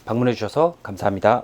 방문해 주셔서 감사합니다.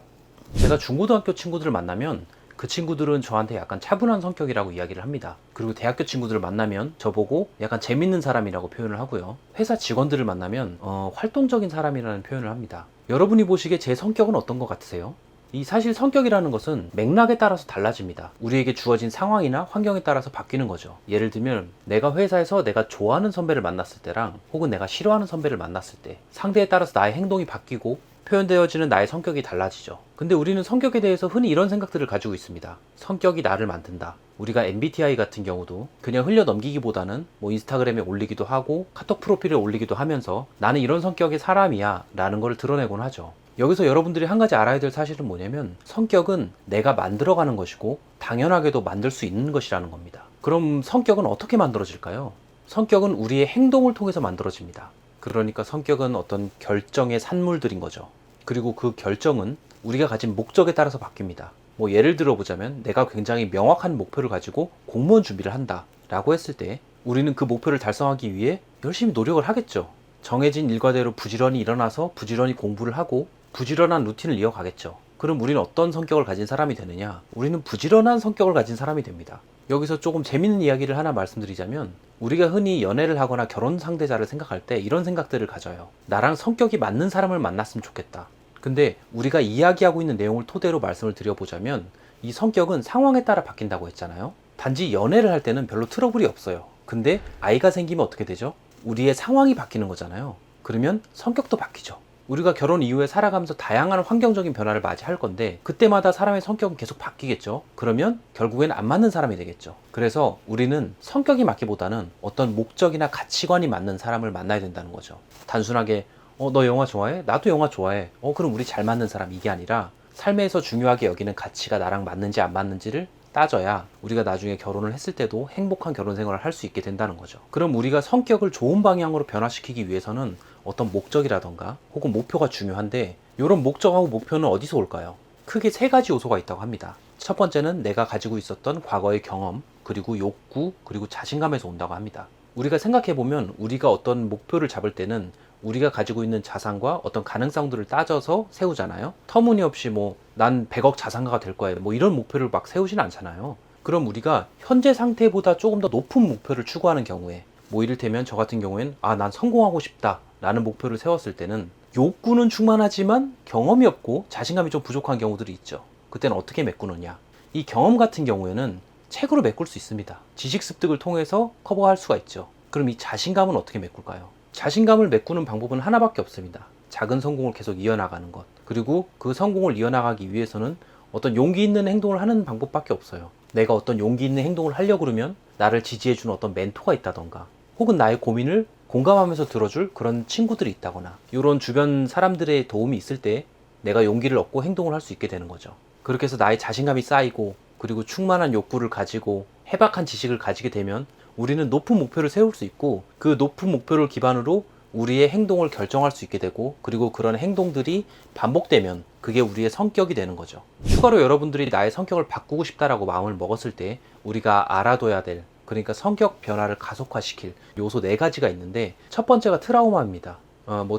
제가 중고등학교 친구들을 만나면 그 친구들은 저한테 약간 차분한 성격이라고 이야기를 합니다. 그리고 대학교 친구들을 만나면 저보고 약간 재밌는 사람이라고 표현을 하고요. 회사 직원들을 만나면 활동적인 사람이라는 표현을 합니다. 여러분이 보시기에 제 성격은 어떤 것 같으세요? 이 사실 성격이라는 것은 맥락에 따라서 달라집니다. 우리에게 주어진 상황이나 환경에 따라서 바뀌는 거죠. 예를 들면 내가 회사에서 내가 좋아하는 선배를 만났을 때랑 혹은 내가 싫어하는 선배를 만났을 때 상대에 따라서 나의 행동이 바뀌고 표현되어지는 나의 성격이 달라지죠. 근데 우리는 성격에 대해서 흔히 이런 생각들을 가지고 있습니다. 성격이 나를 만든다. 우리가 MBTI 같은 경우도 그냥 흘려 넘기기보다는 뭐 인스타그램에 올리기도 하고 카톡 프로필에 올리기도 하면서 나는 이런 성격의 사람이야 라는 걸 드러내곤 하죠. 여기서 여러분들이 한 가지 알아야 될 사실은 뭐냐면 성격은 내가 만들어가는 것이고 당연하게도 만들 수 있는 것이라는 겁니다. 그럼 성격은 어떻게 만들어질까요? 성격은 우리의 행동을 통해서 만들어집니다. 그러니까 성격은 어떤 결정의 산물들인 거죠. 그리고 그 결정은 우리가 가진 목적에 따라서 바뀝니다. 뭐 예를 들어 보자면 내가 굉장히 명확한 목표를 가지고 공무원 준비를 한다 라고 했을 때 우리는 그 목표를 달성하기 위해 열심히 노력을 하겠죠. 정해진 일과대로 부지런히 일어나서 부지런히 공부를 하고 부지런한 루틴을 이어가겠죠. 그럼 우리는 어떤 성격을 가진 사람이 되느냐? 우리는 부지런한 성격을 가진 사람이 됩니다. 여기서 조금 재밌는 이야기를 하나 말씀드리자면 우리가 흔히 연애를 하거나 결혼 상대자를 생각할 때 이런 생각들을 가져요. 나랑 성격이 맞는 사람을 만났으면 좋겠다. 근데 우리가 이야기하고 있는 내용을 토대로 말씀을 드려보자면 이 성격은 상황에 따라 바뀐다고 했잖아요. 단지 연애를 할 때는 별로 트러블이 없어요. 근데 아이가 생기면 어떻게 되죠? 우리의 상황이 바뀌는 거잖아요. 그러면 성격도 바뀌죠. 우리가 결혼 이후에 살아가면서 다양한 환경적인 변화를 맞이할 건데 그때마다 사람의 성격은 계속 바뀌겠죠. 그러면 결국엔 안 맞는 사람이 되겠죠. 그래서 우리는 성격이 맞기보다는 어떤 목적이나 가치관이 맞는 사람을 만나야 된다는 거죠. 단순하게 너 영화 좋아해? 나도 영화 좋아해. 그럼 우리 잘 맞는 사람, 이게 아니라 삶에서 중요하게 여기는 가치가 나랑 맞는지 안 맞는지를 따져야 우리가 나중에 결혼을 했을 때도 행복한 결혼 생활을 할 수 있게 된다는 거죠. 그럼 우리가 성격을 좋은 방향으로 변화시키기 위해서는 어떤 목적이라던가 혹은 목표가 중요한데 이런 목적하고 목표는 어디서 올까요? 크게 세 가지 요소가 있다고 합니다. 첫 번째는 내가 가지고 있었던 과거의 경험, 그리고 욕구, 그리고 자신감에서 온다고 합니다. 우리가 생각해보면 우리가 어떤 목표를 잡을 때는 우리가 가지고 있는 자산과 어떤 가능성들을 따져서 세우잖아요. 터무니없이 난 100억 자산가가 될 거야 이런 목표를 막 세우진 않잖아요. 그럼 우리가 현재 상태보다 조금 더 높은 목표를 추구하는 경우에 이를테면 저 같은 경우엔 난 성공하고 싶다 라는 목표를 세웠을 때는 욕구는 충만하지만 경험이 없고 자신감이 좀 부족한 경우들이 있죠. 그때는 어떻게 메꾸느냐? 이 경험 같은 경우에는 책으로 메꿀 수 있습니다. 지식 습득을 통해서 커버할 수가 있죠. 그럼 이 자신감은 어떻게 메꿀까요? 자신감을 메꾸는 방법은 하나밖에 없습니다. 작은 성공을 계속 이어나가는 것. 그리고 그 성공을 이어나가기 위해서는 어떤 용기 있는 행동을 하는 방법밖에 없어요. 내가 어떤 용기 있는 행동을 하려고 그러면 나를 지지해주는 어떤 멘토가 있다던가 혹은 나의 고민을 공감하면서 들어줄 그런 친구들이 있다거나 이런 주변 사람들의 도움이 있을 때 내가 용기를 얻고 행동을 할 수 있게 되는 거죠. 그렇게 해서 나의 자신감이 쌓이고 그리고 충만한 욕구를 가지고 해박한 지식을 가지게 되면 우리는 높은 목표를 세울 수 있고 그 높은 목표를 기반으로 우리의 행동을 결정할 수 있게 되고 그리고 그런 행동들이 반복되면 그게 우리의 성격이 되는 거죠. 추가로 여러분들이 나의 성격을 바꾸고 싶다라고 마음을 먹었을 때 우리가 알아둬야 될 그러니까 성격 변화를 가속화시킬 요소 4가지가 있는데 첫 번째가 트라우마입니다.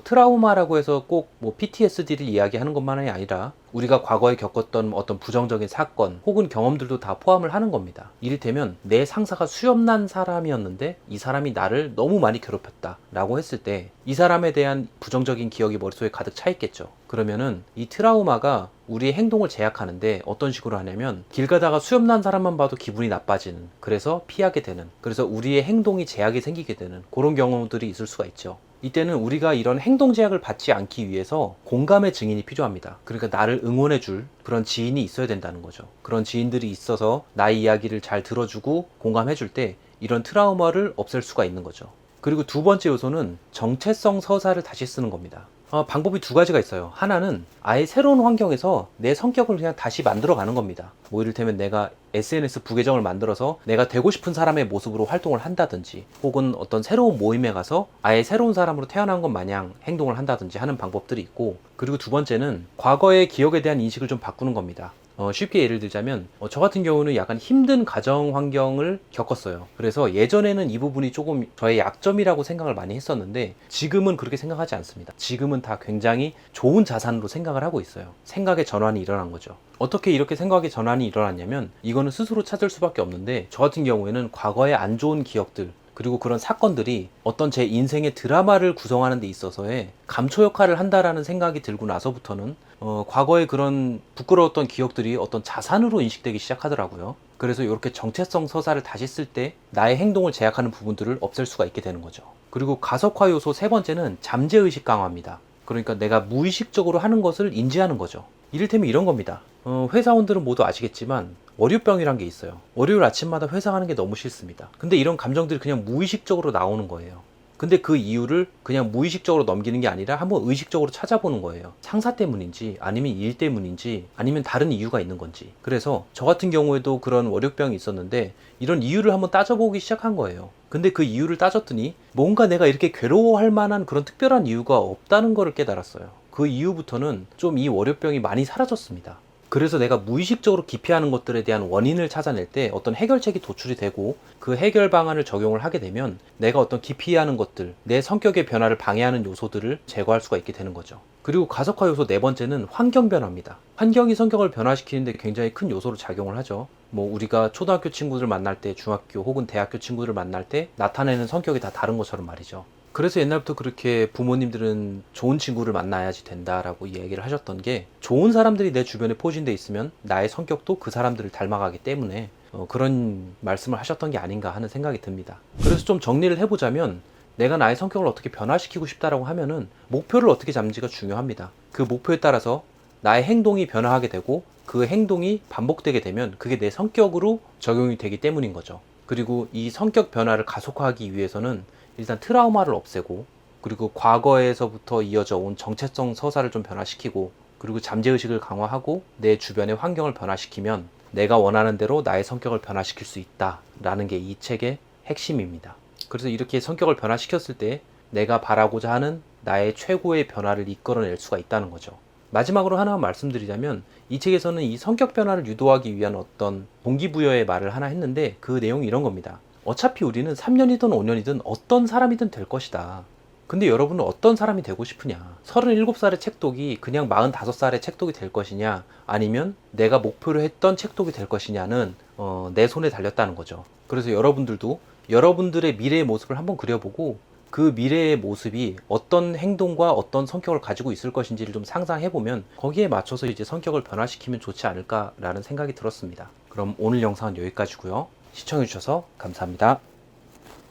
트라우마라고 해서 꼭 PTSD를 이야기하는 것만이 아니라 우리가 과거에 겪었던 어떤 부정적인 사건 혹은 경험들도 다 포함을 하는 겁니다. 이를테면 내 상사가 수염난 사람이었는데 이 사람이 나를 너무 많이 괴롭혔다 라고 했을 때 이 사람에 대한 부정적인 기억이 머릿속에 가득 차 있겠죠. 그러면은 이 트라우마가 우리의 행동을 제약하는데 어떤 식으로 하냐면 길 가다가 수염난 사람만 봐도 기분이 나빠지는, 그래서 피하게 되는, 그래서 우리의 행동이 제약이 생기게 되는 그런 경우들이 있을 수가 있죠. 이때는 우리가 이런 행동 제약을 받지 않기 위해서 공감의 증인이 필요합니다. 그러니까 나를 응원해줄 그런 지인이 있어야 된다는 거죠. 그런 지인들이 있어서 나의 이야기를 잘 들어주고 공감해줄 때 이런 트라우마를 없앨 수가 있는 거죠. 그리고 두 번째 요소는 정체성 서사를 다시 쓰는 겁니다. 방법이 2가지가 있어요. 하나는 아예 새로운 환경에서 내 성격을 그냥 다시 만들어 가는 겁니다. 이를테면 내가 SNS 부계정을 만들어서 내가 되고 싶은 사람의 모습으로 활동을 한다든지 혹은 어떤 새로운 모임에 가서 아예 새로운 사람으로 태어난 것 마냥 행동을 한다든지 하는 방법들이 있고, 그리고 두 번째는 과거의 기억에 대한 인식을 좀 바꾸는 겁니다. 쉽게 예를 들자면 저 같은 경우는 약간 힘든 가정 환경을 겪었어요. 그래서 예전에는 이 부분이 조금 저의 약점이라고 생각을 많이 했었는데 지금은 그렇게 생각하지 않습니다. 지금은 다 굉장히 좋은 자산으로 생각을 하고 있어요. 생각의 전환이 일어난 거죠. 어떻게 이렇게 생각의 전환이 일어났냐면 이거는 스스로 찾을 수밖에 없는데 저 같은 경우에는 과거의 안 좋은 기억들 그리고 그런 사건들이 어떤 제 인생의 드라마를 구성하는 데 있어서의 감초 역할을 한다라는 생각이 들고 나서부터는 과거의 그런 부끄러웠던 기억들이 어떤 자산으로 인식되기 시작하더라고요. 그래서 이렇게 정체성 서사를 다시 쓸 때 나의 행동을 제약하는 부분들을 없앨 수가 있게 되는 거죠. 그리고 가속화 요소 세 번째는 잠재의식 강화입니다. 그러니까 내가 무의식적으로 하는 것을 인지하는 거죠. 이를테면 이런 겁니다. 회사원들은 모두 아시겠지만 월요병이란 게 있어요. 월요일 아침마다 회사 가는 게 너무 싫습니다. 근데 이런 감정들이 그냥 무의식적으로 나오는 거예요. 근데 그 이유를 그냥 무의식적으로 넘기는 게 아니라 한번 의식적으로 찾아보는 거예요. 상사 때문인지 아니면 일 때문인지 아니면 다른 이유가 있는 건지. 그래서 저 같은 경우에도 그런 월요병이 있었는데 이런 이유를 한번 따져보기 시작한 거예요. 근데 그 이유를 따졌더니 뭔가 내가 이렇게 괴로워할 만한 그런 특별한 이유가 없다는 거를 깨달았어요. 그 이후부터는 좀 이 월요병이 많이 사라졌습니다. 그래서 내가 무의식적으로 기피하는 것들에 대한 원인을 찾아낼 때 어떤 해결책이 도출이 되고 그 해결 방안을 적용을 하게 되면 내가 어떤 기피하는 것들, 내 성격의 변화를 방해하는 요소들을 제거할 수가 있게 되는 거죠. 그리고 가속화 요소 네 번째는 환경 변화입니다. 환경이 성격을 변화시키는데 굉장히 큰 요소로 작용을 하죠. 우리가 초등학교 친구들 만날 때, 중학교 혹은 대학교 친구들을 만날 때 나타내는 성격이 다 다른 것처럼 말이죠. 그래서 옛날부터 그렇게 부모님들은 좋은 친구를 만나야지 된다라고 얘기를 하셨던 게 좋은 사람들이 내 주변에 포진돼 있으면 나의 성격도 그 사람들을 닮아가기 때문에 그런 말씀을 하셨던 게 아닌가 하는 생각이 듭니다. 그래서 좀 정리를 해보자면 내가 나의 성격을 어떻게 변화시키고 싶다라고 하면은 목표를 어떻게 잡는지가 중요합니다. 그 목표에 따라서 나의 행동이 변화하게 되고 그 행동이 반복되게 되면 그게 내 성격으로 적용이 되기 때문인 거죠. 그리고 이 성격 변화를 가속화하기 위해서는 일단 트라우마를 없애고 그리고 과거에서부터 이어져 온 정체성 서사를 좀 변화시키고 그리고 잠재의식을 강화하고 내 주변의 환경을 변화시키면 내가 원하는 대로 나의 성격을 변화시킬 수 있다라는 게 이 책의 핵심입니다. 그래서 이렇게 성격을 변화시켰을 때 내가 바라고자 하는 나의 최고의 변화를 이끌어낼 수가 있다는 거죠. 마지막으로 하나만 말씀드리자면 이 책에서는 이 성격 변화를 유도하기 위한 어떤 동기부여의 말을 하나 했는데 그 내용이 이런 겁니다. 어차피 우리는 3년이든 5년이든 어떤 사람이든 될 것이다. 근데 여러분은 어떤 사람이 되고 싶으냐? 37살의 책독이 그냥 45살의 책독이 될 것이냐? 아니면 내가 목표로 했던 책독이 될 것이냐는 내 손에 달렸다는 거죠. 그래서 여러분들도 여러분들의 미래의 모습을 한번 그려보고 그 미래의 모습이 어떤 행동과 어떤 성격을 가지고 있을 것인지를 좀 상상해보면 거기에 맞춰서 이제 성격을 변화시키면 좋지 않을까라는 생각이 들었습니다. 그럼 오늘 영상은 여기까지고요. 시청해주셔서 감사합니다.